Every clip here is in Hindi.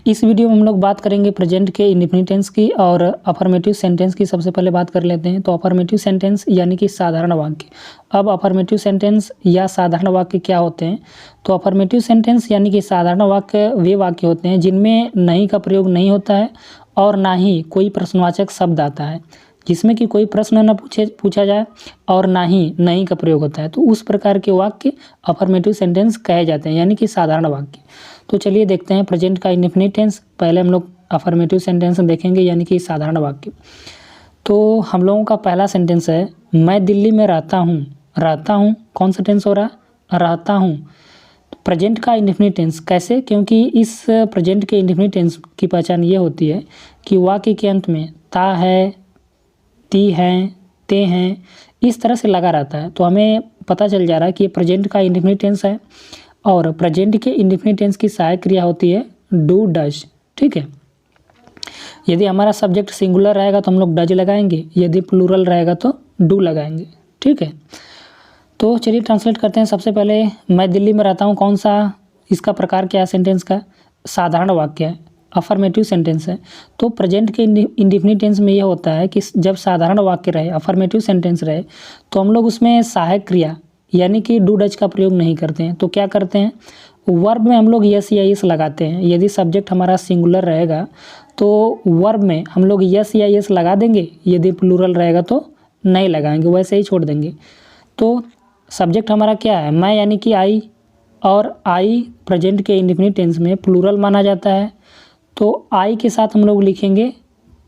इस वीडियो में हम लोग बात करेंगे प्रेजेंट के इंडेफिनिट टेंस की और अफर्मेटिव सेंटेंस की। सबसे पहले बात कर लेते हैं। तो अफर्मेटिव सेंटेंस यानी कि साधारण वाक्य। अब अफर्मेटिव सेंटेंस या साधारण वाक्य क्या होते हैं? तो अफर्मेटिव सेंटेंस यानी कि साधारण वाक्य वे वाक्य होते हैं जिनमें नहीं का प्रयोग नहीं होता है और ना ही कोई प्रश्नवाचक शब्द आता है, जिसमें कि कोई प्रश्न न पूछा जाए और ना ही नहीं का प्रयोग होता है। तो उस प्रकार के वाक्य अफर्मेटिव सेंटेंस कहे जाते हैं, यानी कि साधारण वाक्य। तो चलिए देखते हैं प्रेजेंट का इंडेफिनिट टेंस। पहले हम लोग अफर्मेटिव सेंटेंस देखेंगे, यानी कि साधारण वाक्य। तो हम लोगों का पहला सेंटेंस है, मैं दिल्ली में रहता हूँ। रहता हूँ कौन सा टेंस हो रहा है? रहता हूँ। प्रेजेंट का इंडेफिनिट टेंस कैसे? क्योंकि इस प्रेजेंट के इंडेफिनिट टेंस की पहचान ये होती है कि वाक्य के अंत में ता है, ती हैं, ते हैं, इस तरह से लगा रहता है। तो हमें पता चल जा रहा है कि ये प्रेजेंट का इंडेफिनिट टेंस है और प्रेजेंट के इंडेफिनिट टेंस की सहायक क्रिया होती है डू डज। ठीक है, यदि हमारा सब्जेक्ट सिंगुलर रहेगा तो हम लोग डज लगाएंगे, यदि प्लूरल रहेगा तो डू लगाएंगे। ठीक है, तो चलिए ट्रांसलेट करते हैं। सबसे पहले मैं दिल्ली में रहता हूँ, कौन सा, इसका प्रकार क्या है सेंटेंस का? साधारण वाक्य है, अफर्मेटिव सेंटेंस है। तो प्रेजेंट के इंडेफिनिट टेंस में यह होता है कि जब साधारण वाक्य रहे, अफर्मेटिव सेंटेंस रहे, तो हम लोग उसमें सहायक क्रिया यानी कि डू डज का प्रयोग नहीं करते हैं। तो क्या करते हैं? वर्ब में हम लोग यस या यस लगाते हैं। यदि सब्जेक्ट हमारा सिंगुलर रहेगा तो वर्ब में हम लोग यस या यस लगा देंगे, यदि प्लूरल रहेगा तो नहीं लगाएंगे, वैसे ही छोड़ देंगे। तो सब्जेक्ट हमारा क्या है? मैं, यानी कि आई, और आई प्रेजेंट के इंडेफिनिट टेंस में प्लूरल माना जाता है। तो आई के साथ हम लोग लिखेंगे,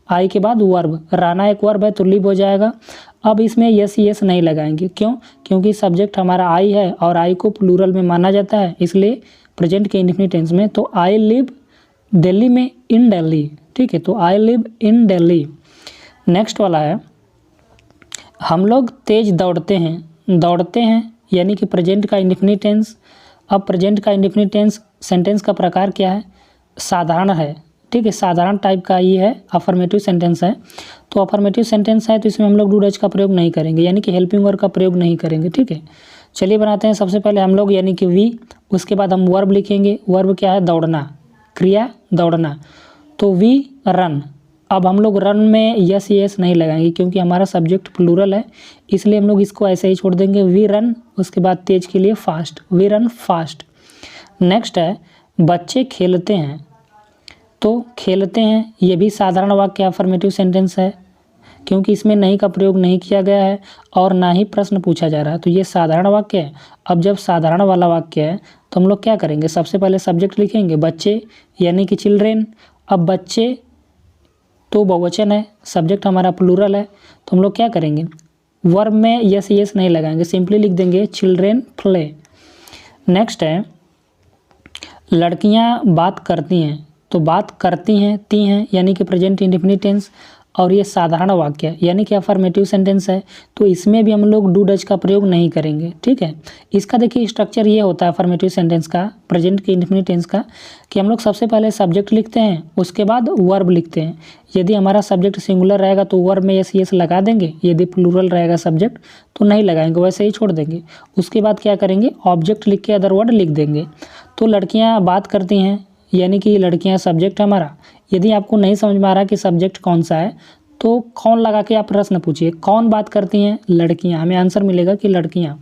आई के बाद वर्ब, रहना एक वर्ब है तो लिव हो जाएगा। अब इसमें यस यस नहीं लगाएंगे, क्यों? क्योंकि सब्जेक्ट हमारा आई है और आई को प्लूरल में माना जाता है, इसलिए प्रेजेंट के इंडेफिनिट टेंस में। तो आई लिव दिल्ली में, इन दिल्ली। ठीक है, तो I live in Delhi. Next वाला है, हम लोग तेज दौड़ते हैं। दौड़ते हैं यानी कि प्रेजेंट का इंडेफिनिट टेंस। अब प्रेजेंट का इंडेफिनिट टेंस सेंटेंस का प्रकार क्या है? साधारण है। ठीक है, साधारण टाइप का ये है, अफर्मेटिव सेंटेंस है। तो अफर्मेटिव सेंटेंस है तो इसमें हम लोग डू डज का प्रयोग नहीं करेंगे, यानी कि हेल्पिंग वर्ब का प्रयोग नहीं करेंगे। ठीक है, चलिए बनाते हैं। सबसे पहले हम लोग यानी कि वी, उसके बाद हम वर्ब लिखेंगे। वर्ब क्या है? दौड़ना, क्रिया दौड़ना। तो वी रन। अब हम लोग रन में यस यस नहीं लगाएंगे क्योंकि हमारा सब्जेक्ट प्लूरल है, इसलिए हम लोग इसको ऐसे ही छोड़ देंगे, वी रन। उसके बाद तेज के लिए fast, we run fast. Next है, बच्चे खेलते हैं। तो खेलते हैं ये भी साधारण वाक्य अफर्मेटिव सेंटेंस है, क्योंकि इसमें नहीं का प्रयोग नहीं किया गया है और ना ही प्रश्न पूछा जा रहा है, तो ये साधारण वाक्य है। अब जब साधारण वाला वाक्य है तो हम लोग क्या करेंगे? सबसे पहले सब्जेक्ट लिखेंगे बच्चे, यानी कि चिल्ड्रेन। अब बच्चे तो बहुवचन है, सब्जेक्ट हमारा प्लूरल है, तो हम लोग क्या करेंगे? वर्ब में यस यस नहीं लगाएंगे, सिंपली लिख देंगे चिल्ड्रेन प्ले। नेक्स्ट है, लड़कियां बात करती हैं। तो बात करती हैं, ती हैं, यानी कि प्रेजेंट इंडेफिनिट टेंस, और ये साधारण वाक्य है यानी कि अफर्मेटिव सेंटेंस है, तो इसमें भी हम लोग डू डज का प्रयोग नहीं करेंगे। ठीक है, इसका देखिए स्ट्रक्चर ये होता है अफर्मेटिव सेंटेंस का, प्रेजेंट के इंडेफिनिट टेंस का, कि हम लोग सबसे पहले सब्जेक्ट लिखते हैं, उसके बाद वर्ब लिखते हैं। यदि हमारा सब्जेक्ट सिंगुलर रहेगा तो वर्ब में यस यस लगा देंगे, यदि प्लूरल रहेगा सब्जेक्ट तो नहीं लगाएंगे, वैसे ही छोड़ देंगे। उसके बाद क्या करेंगे? ऑब्जेक्ट लिख के अदर वर्ड लिख देंगे। तो लड़कियाँ बात करती हैं, यानी कि लड़कियां सब्जेक्ट हमारा। यदि आपको नहीं समझ में आ रहा कि सब्जेक्ट कौन सा है तो कौन लगा के आप प्रश्न पूछिए, कौन बात करती हैं? लड़कियां। हमें आंसर मिलेगा कि लड़कियां।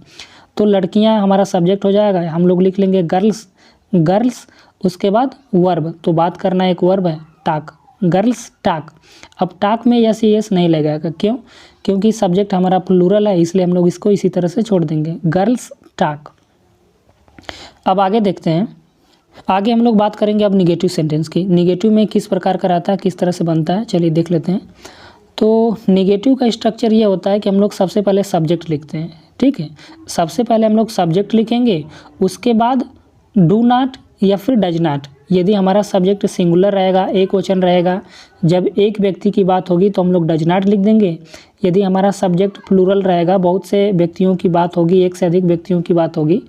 तो लड़कियां हमारा सब्जेक्ट हो जाएगा, हम लोग लिख लेंगे गर्ल्स, गर्ल्स। उसके बाद वर्ब, तो बात करना एक वर्ब है, टाक, गर्ल्स टाक। अब टाक में यस यस नहीं लगेगा, क्यों? क्योंकि सब्जेक्ट हमारा प्लूरल है, इसलिए हम लोग इसको इसी तरह से छोड़ देंगे, गर्ल्स टाक। अब आगे देखते हैं। आगे हम लोग बात करेंगे अब निगेटिव सेंटेंस की। निगेटिव में किस प्रकार का रहता है, किस तरह से बनता है, चलिए देख लेते हैं। तो निगेटिव का स्ट्रक्चर ये होता है कि हम लोग सबसे पहले सब्जेक्ट लिखते हैं। ठीक है, सबसे पहले हम लोग सब्जेक्ट लिखेंगे, उसके बाद डू नॉट या फिर डज नॉट। यदि हमारा सब्जेक्ट सिंगुलर रहेगा, एक वचन रहेगा, जब एक व्यक्ति की बात होगी तो हम लोग डज नॉट लिख देंगे। यदि हमारा सब्जेक्ट प्लूरल रहेगा, बहुत से व्यक्तियों की बात होगी, एक से अधिक व्यक्तियों की बात होगी,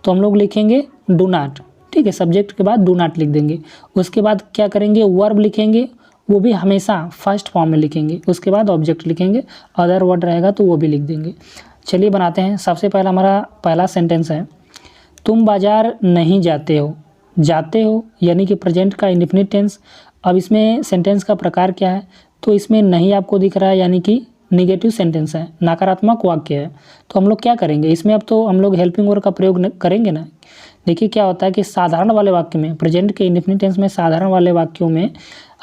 तो हम लोग लिखेंगे डू नॉट। ठीक है, सब्जेक्ट के बाद डू नॉट लिख देंगे। उसके बाद क्या करेंगे? वर्ब लिखेंगे, वो भी हमेशा फर्स्ट फॉर्म में लिखेंगे। उसके बाद ऑब्जेक्ट लिखेंगे, अदर वर्ड रहेगा तो वो भी लिख देंगे। चलिए बनाते हैं। सबसे पहला हमारा पहला सेंटेंस है, तुम बाजार नहीं जाते हो। जाते हो यानी कि प्रेजेंट का इंडेफिनिट टेंस। अब इसमें सेंटेंस का प्रकार क्या है, तो इसमें नहीं आपको दिख रहा है यानी कि निगेटिव सेंटेंस है, नकारात्मक वाक्य है। तो हम लोग क्या करेंगे इसमें, अब तो हम लोग हेल्पिंग वर्ब का प्रयोग करेंगे ना। देखिए क्या होता है कि साधारण वाले वाक्य में, प्रेजेंट के इंडेफिनिट टेंस में साधारण वाले वाक्यों में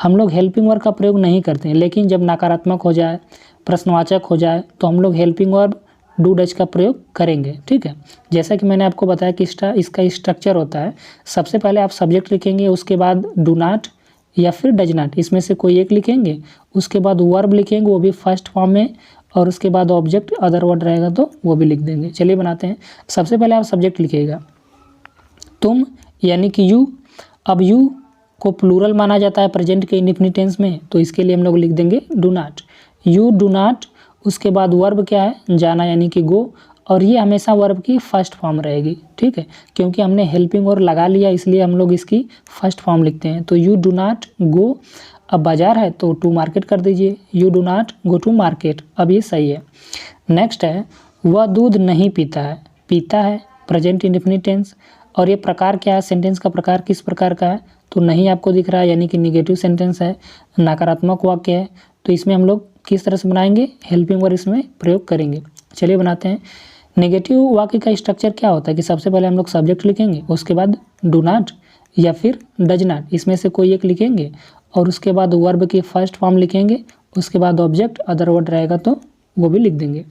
हम लोग हेल्पिंग वर्ब का प्रयोग नहीं करते हैं, लेकिन जब नकारात्मक हो जाए, प्रश्नवाचक हो जाए, तो हम लोग हेल्पिंग वर्ब डू डज का प्रयोग करेंगे। ठीक है, जैसा कि मैंने आपको बताया कि इसका स्ट्रक्चर होता है, सबसे पहले आप सब्जेक्ट लिखेंगे, उसके बाद डू नॉट या फिर डज नॉट, इसमें से कोई एक लिखेंगे, उसके बाद वर्ब लिखेंगे वो भी फर्स्ट फॉर्म में, और उसके बाद ऑब्जेक्ट अदर वर्ड रहेगा तो वो भी लिख देंगे। चलिए बनाते हैं। सबसे पहले आप सब्जेक्ट लिखिएगा, तुम यानी कि यू। अब यू को प्लूरल माना जाता है प्रेजेंट के इंडेफिनिट टेंस में, तो इसके लिए हम लोग लिख देंगे do not, you do not. उसके बाद वर्ब क्या है, जाना यानी कि गो, और ये हमेशा वर्ब की फर्स्ट फॉर्म रहेगी। ठीक है, क्योंकि हमने हेल्पिंग वर्ब लगा लिया इसलिए हम लोग इसकी फर्स्ट फॉर्म लिखते हैं। तो यू डू नॉट गो, अब बाजार है तो टू मार्केट कर दीजिए, you do not go to market. अब ये सही है। नेक्स्ट है, वह दूध नहीं पीता है, पीता है प्रेजेंट इंडेफिनिट टेंस, और ये प्रकार क्या है, सेंटेंस का प्रकार किस प्रकार का है, तो नहीं आपको दिख रहा है यानी कि निगेटिव सेंटेंस है, नकारात्मक वाक्य है। तो इसमें हम लोग किस तरह से बनाएंगे, हेल्पिंग वर्ब इसमें प्रयोग करेंगे। चलिए बनाते हैं। नेगेटिव वाक्य का स्ट्रक्चर क्या होता है कि सबसे पहले हम लोग सब्जेक्ट लिखेंगे, उसके बाद डू नॉट या फिर डज नॉट, इसमें से कोई एक लिखेंगे, और उसके बाद वर्ब की फर्स्ट फॉर्म लिखेंगे, उसके बाद ऑब्जेक्ट अदर वर्ड रहेगा तो वो भी लिख देंगे।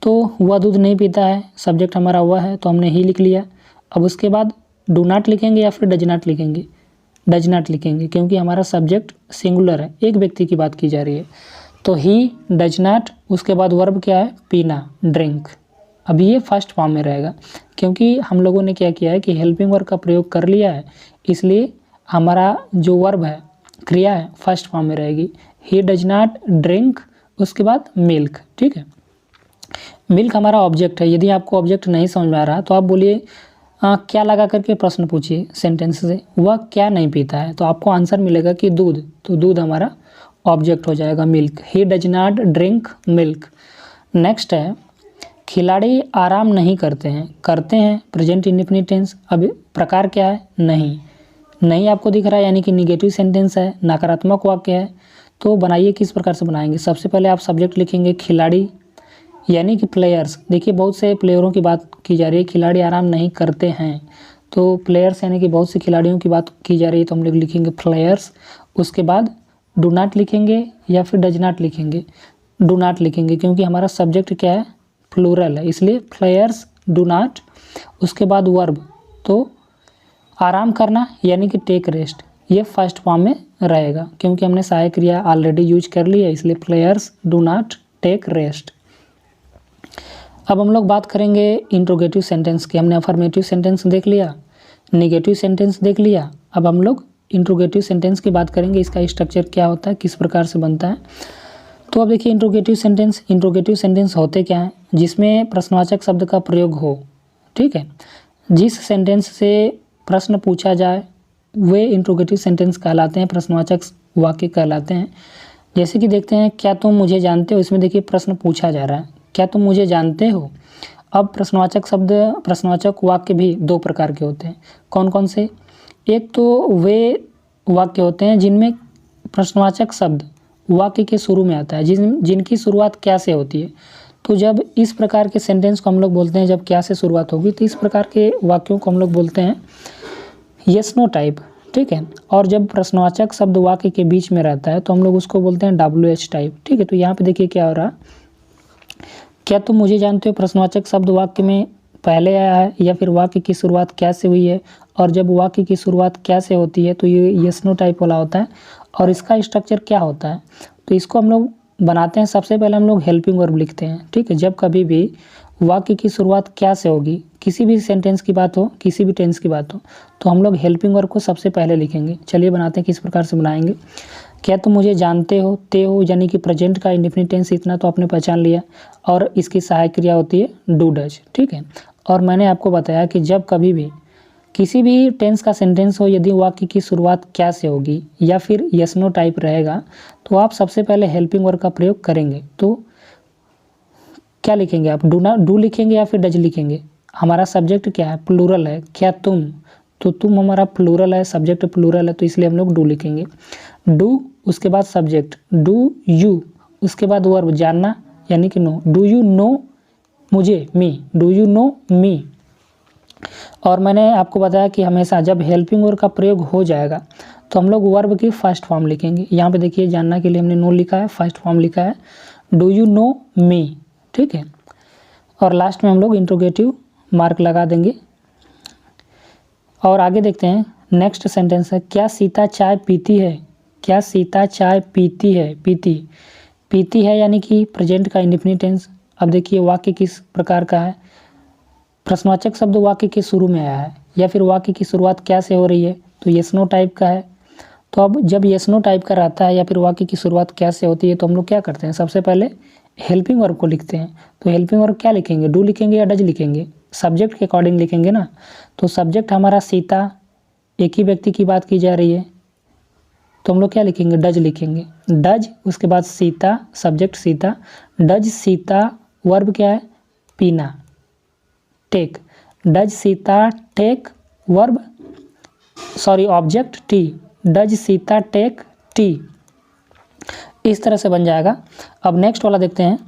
तो वह दूध नहीं पीता है, सब्जेक्ट हमारा वह है तो हमने ही लिख लिया। अब उसके बाद डू नॉट लिखेंगे या फिर डज नॉट लिखेंगे, डज नॉट लिखेंगे क्योंकि हमारा सब्जेक्ट सिंगुलर है, एक व्यक्ति की बात की जा रही है। तो ही डज नॉट, उसके बाद वर्ब क्या है, पीना, ड्रिंक। अब ये फर्स्ट फॉर्म में रहेगा क्योंकि हम लोगों ने क्या किया है कि हेल्पिंग वर्ब का प्रयोग कर लिया है, इसलिए हमारा जो वर्ब है, क्रिया है, फर्स्ट फॉर्म में रहेगी। ही डज नॉट ड्रिंक, उसके बाद मिल्क। ठीक है, मिल्क हमारा ऑब्जेक्ट है। यदि आपको ऑब्जेक्ट नहीं समझ में आ रहा तो आप बोलिए क्या लगा करके प्रश्न पूछिए सेंटेंस से, वह क्या नहीं पीता है, तो आपको आंसर मिलेगा कि दूध, तो दूध हमारा ऑब्जेक्ट हो जाएगा, milk. He does not drink milk. Next है, खिलाड़ी आराम नहीं करते हैं, करते हैं प्रेजेंट इंडेफिनिट टेंस। अब प्रकार क्या है, नहीं, नहीं आपको दिख रहा है यानी कि निगेटिव सेंटेंस है, नकारात्मक वाक्य है। तो बनाइए, किस प्रकार से बनाएंगे, सबसे पहले आप सब्जेक्ट लिखेंगे खिलाड़ी यानी कि प्लेयर्स। देखिए बहुत से प्लेयरों की बात की जा रही है, खिलाड़ी आराम नहीं करते हैं, तो प्लेयर्स यानी कि बहुत से खिलाड़ियों की बात की जा रही है, तो हम लोग लिखेंगे प्लेयर्स। उसके बाद डू नॉट लिखेंगे या फिर डज नॉट लिखेंगे, डू नॉट लिखेंगे क्योंकि हमारा सब्जेक्ट क्या है, प्लूरल है, इसलिए प्लेयर्स डू नॉट। उसके बाद वर्ब, तो आराम करना यानी कि टेक रेस्ट, ये फर्स्ट फॉर्म में रहेगा क्योंकि हमने सहायक क्रिया ऑलरेडी यूज कर ली है, इसलिए players do not take rest. अब हम लोग बात करेंगे इंट्रोगेटिव सेंटेंस की। हमने अफर्मेटिव सेंटेंस देख लिया, निगेटिव सेंटेंस देख लिया, अब हम लोग इंट्रोगेटिव सेंटेंस की बात करेंगे, इसका स्ट्रक्चर क्या होता है, किस प्रकार से बनता है। तो अब देखिए इंट्रोगेटिव सेंटेंस होते क्या हैं, जिसमें प्रश्नवाचक शब्द का प्रयोग हो। ठीक है, जिस सेंटेंस से प्रश्न पूछा जाए वे इंट्रोगेटिव सेंटेंस कहलाते हैं, प्रश्नवाचक वाक्य कहलाते हैं। जैसे कि देखते हैं, क्या तुम मुझे जानते हो, इसमें देखिए प्रश्न पूछा जा रहा है, क्या तुम मुझे जानते हो। अब प्रश्नवाचक शब्द, प्रश्नवाचक वाक्य भी दो प्रकार के होते हैं। कौन कौन से, एक तो वे वाक्य होते हैं जिनमें प्रश्नवाचक शब्द वाक्य के शुरू में आता है, जिनकी शुरुआत क्या से होती है। तो जब इस प्रकार के सेंटेंस को हम लोग बोलते हैं, जब क्या से शुरुआत होगी, तो इस प्रकार के वाक्यों को हम लोग बोलते हैं यस नो टाइप। ठीक है, और जब प्रश्नवाचक शब्द वाक्य के बीच में रहता है तो हम लोग उसको बोलते हैं WH टाइप। ठीक है, तो यहाँ पे देखिए क्या हो रहा, क्या तुम मुझे जानते हो प्रश्नवाचक शब्द वाक्य में पहले आया है या फिर वाक्य की शुरुआत क्या से हुई है, और जब वाक्य की शुरुआत क्या से होती है तो ये यस नो टाइप वाला होता है। और इसका स्ट्रक्चर क्या होता है, तो इसको हम लोग बनाते हैं, सबसे पहले हम लोग हेल्पिंग वर्ब लिखते हैं। ठीक है, जब कभी भी वाक्य की शुरुआत क्या से होगी, किसी भी सेंटेंस की बात हो, किसी भी टेंस की बात हो, तो हम लोग हेल्पिंग वर्ब को सबसे पहले लिखेंगे। चलिए बनाते हैं, किस प्रकार से बनाएंगे। क्या तुम मुझे जानते हो, ते हो यानी कि प्रेजेंट का इंडेफिनिट टेंस, इतना तो आपने पहचान लिया, और इसकी सहायक क्रिया होती है डू डज। ठीक है, और मैंने आपको बताया कि जब कभी भी किसी भी टेंस का सेंटेंस हो, यदि वाक्य की शुरुआत क्या से होगी या फिर यस नो टाइप रहेगा, तो आप सबसे पहले हेल्पिंग वर्ब का प्रयोग करेंगे। तो क्या लिखेंगे आप, डू लिखेंगे या फिर डज लिखेंगे। हमारा सब्जेक्ट क्या है, प्लूरल है, क्या तुम, तो तुम हमारा प्लूरल है, सब्जेक्ट प्लूरल है, तो इसलिए हम लोग डू लिखेंगे। डू उसके बाद सब्जेक्ट, डू यू उसके बाद वर्ब जानना यानी कि नो, डू यू नो मुझे, मी, डू यू नो मी। और मैंने आपको बताया कि हमेशा जब हेल्पिंग वर्ब का प्रयोग हो जाएगा तो हम लोग वर्ब की फर्स्ट फॉर्म लिखेंगे। यहाँ पे देखिए जानना के लिए हमने नो लिखा है, फर्स्ट फॉर्म लिखा है डू यू नो मी, ठीक है। और लास्ट में हम लोग इंट्रोगेटिव मार्क लगा देंगे। और आगे देखते हैं, नेक्स्ट सेंटेंस है, क्या सीता चाय पीती है? क्या सीता चाय पीती है? पीती है यानी कि प्रेजेंट का इंडेफिनिट टेंस। अब देखिए वाक्य किस प्रकार का है, प्रश्नवाचक शब्द वाक्य के शुरू में आया है या फिर वाक्य की शुरुआत क्या से हो रही है, तो यस नो टाइप का है। तो अब जब यस नो टाइप का रहता है या फिर वाक्य की शुरुआत क्या से होती है, तो हम लोग क्या करते हैं, सबसे पहले हेल्पिंग वर्ब को लिखते हैं। तो हेल्पिंग वर्ब क्या लिखेंगे, डू लिखेंगे या डज लिखेंगे? सब्जेक्ट के अकॉर्डिंग लिखेंगे ना। तो सब्जेक्ट हमारा सीता, एक ही व्यक्ति की बात की जा रही है, तो हम लोग क्या लिखेंगे, डज लिखेंगे। डज उसके बाद Sita, subject Sita, does Sita, verb क्या है, पीना, take. Does Sita take, verb sorry object tea, does Sita take tea. इस तरह से बन जाएगा। अब नेक्स्ट वाला देखते हैं।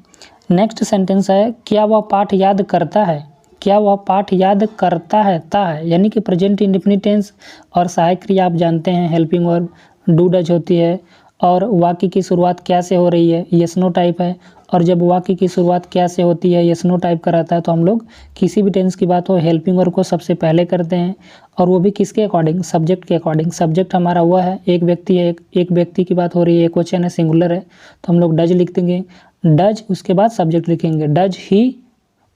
नेक्स्ट सेंटेंस है, क्या वह पाठ याद करता है? क्या वह पाठ याद करता है, ता है यानी कि प्रेजेंट इंडेफिनिट टेंस। और सहायक क्रिया आप जानते हैं हेल्पिंग वर्ब डू डज होती है। और वाक्य की शुरुआत क्या से हो रही है, यस नो टाइप है। और जब वाक्य की शुरुआत क्या से होती है, यस नो टाइप का रहता है, तो हम लोग किसी भी टेंस की बात हो हेल्पिंग वर्ब को सबसे पहले करते हैं। और वो भी किसके अकॉर्डिंग, सब्जेक्ट के अकॉर्डिंग। सब्जेक्ट हमारा हुआ है, एक व्यक्ति है, एक व्यक्ति की बात हो रही है, एक क्वेश्चन है, सिंगुलर है, तो हम लोग डज लिख देंगे। डज उसके बाद सब्जेक्ट लिखेंगे, डज ही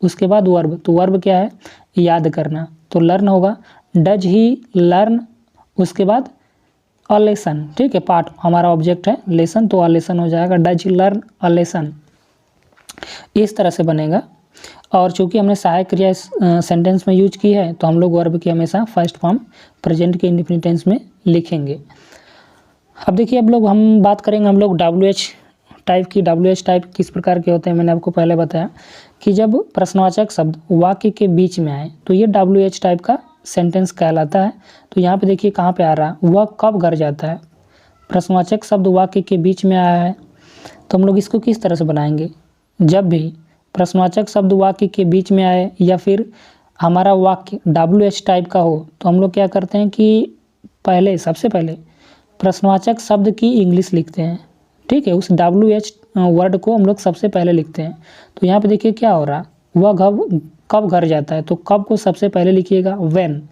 उसके बाद वर्ब। तो वर्ब क्या है, याद करना, तो लर्न होगा, डज ही लर्न उसके बाद अ लेसन, ठीक है। पार्ट हमारा ऑब्जेक्ट है, लेसन तो अ लेसन हो जाएगा, does he learn a lesson. इस तरह से बनेगा। और चूंकि हमने सहायक क्रिया इस सेंटेंस में यूज की है, तो हम लोग वर्ब की हमेशा फर्स्ट फॉर्म प्रेजेंट के इंडेफिनिट टेंस में लिखेंगे। अब देखिए हम बात करेंगे हम लोग WH टाइप की। WH टाइप किस प्रकार के होते हैं, मैंने आपको पहले बताया कि जब प्रश्नवाचक शब्द वाक्य के बीच में आए तो ये WH टाइप का सेंटेंस कहलाता है। तो यहाँ पे देखिए कहाँ पे आ रहा है, वह कब घर जाता है। प्रश्नवाचक शब्द वाक्य के बीच में आया है, तो हम लोग इसको किस तरह से बनाएंगे, जब भी प्रश्नवाचक शब्द वाक्य के बीच में आए या फिर हमारा वाक्य WH टाइप का हो, तो हम लोग क्या करते हैं कि सबसे पहले प्रश्नवाचक शब्द की इंग्लिश लिखते हैं, ठीक है। उस WH वर्ड को हम लोग सबसे पहले लिखते हैं। तो यहाँ पे देखिए क्या हो रहा, वह कब घर जाता है, तो कब को सबसे पहले लिखिएगा, व्हेन।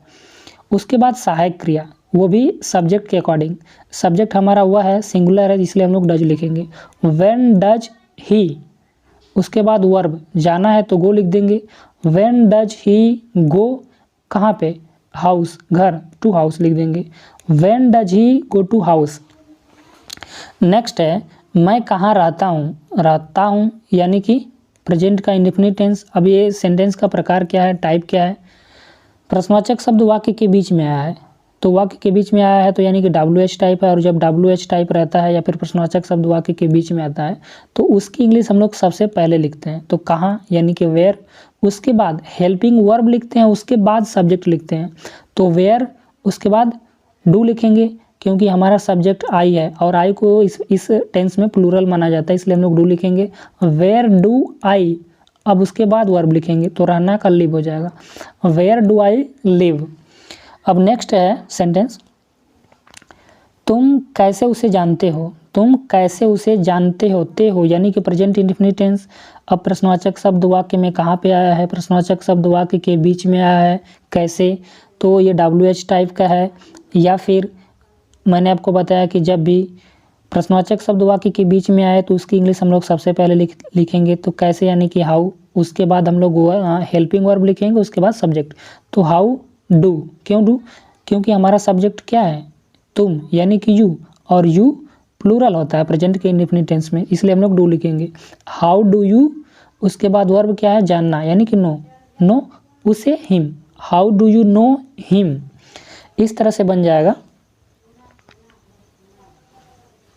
उसके बाद सहायक क्रिया, वो भी सब्जेक्ट के अकॉर्डिंग। सब्जेक्ट हमारा हुआ है, सिंगुलर है, इसलिए हम लोग डज लिखेंगे, व्हेन डज ही। उसके बाद वर्ब, जाना है तो गो लिख देंगे, व्हेन डज ही गो, कहाँ पे, हाउस, घर, टू हाउस लिख देंगे, when does he go to house. Next है, मैं कहाँ रहता हूँ यानी कि प्रेजेंट का इंडेफिनिट टेंस। अब ये सेंटेंस का प्रकार क्या है, टाइप क्या है, प्रश्नवाचक शब्द वाक्य के बीच में आया है, तो वाक्य के बीच में आया है तो यानी कि WH टाइप है। और जब WH टाइप रहता है या फिर प्रश्नवाचक शब्द वाक्य के बीच में आता है तो उसकी इंग्लिश हम लोग सबसे पहले लिखते हैं। तो कहाँ यानी कि वेयर, उसके बाद हेल्पिंग वर्ब लिखते हैं, उसके बाद सब्जेक्ट लिखते हैं। तो वेयर उसके बाद डू लिखेंगे, क्योंकि हमारा सब्जेक्ट आई है और आई को इस टेंस में प्लूरल माना जाता है, इसलिए हम लोग डू लिखेंगे, वेयर डू आई। अब उसके बाद वर्ब लिखेंगे, तो रहना का लिव हो जाएगा, वेयर डू आई लिव। अब नेक्स्ट है सेंटेंस, तुम कैसे उसे जानते हो। तुम कैसे उसे जानते होते हो यानी कि प्रेजेंट इंडेफिनिट टेंस। अब प्रश्नवाचक शब्द वाक्य में कहाँ पे आया है, प्रश्नवाचक शब्द वाक्य के बीच में आया है, कैसे, तो ये WH टाइप का है। या फिर मैंने आपको बताया कि जब भी प्रश्नवाचक शब्द वाक्य के बीच में आए तो उसकी इंग्लिश हम लोग सबसे पहले लिखेंगे, तो कैसे यानी कि हाउ। उसके बाद हम लोग हेल्पिंग वर्ब लिखेंगे, उसके बाद सब्जेक्ट। तो हाउ डू, क्यों डू, क्योंकि हमारा सब्जेक्ट क्या है, तुम यानी कि यू, और यू प्लूरल होता है प्रेजेंट के इंडेफिनिट टेंस में, इसलिए हम लोग डू लिखेंगे, हाउ डू यू। उसके बाद वर्ब क्या है, जानना यानी कि नो उसे him, how do you know him. इस तरह से बन जाएगा।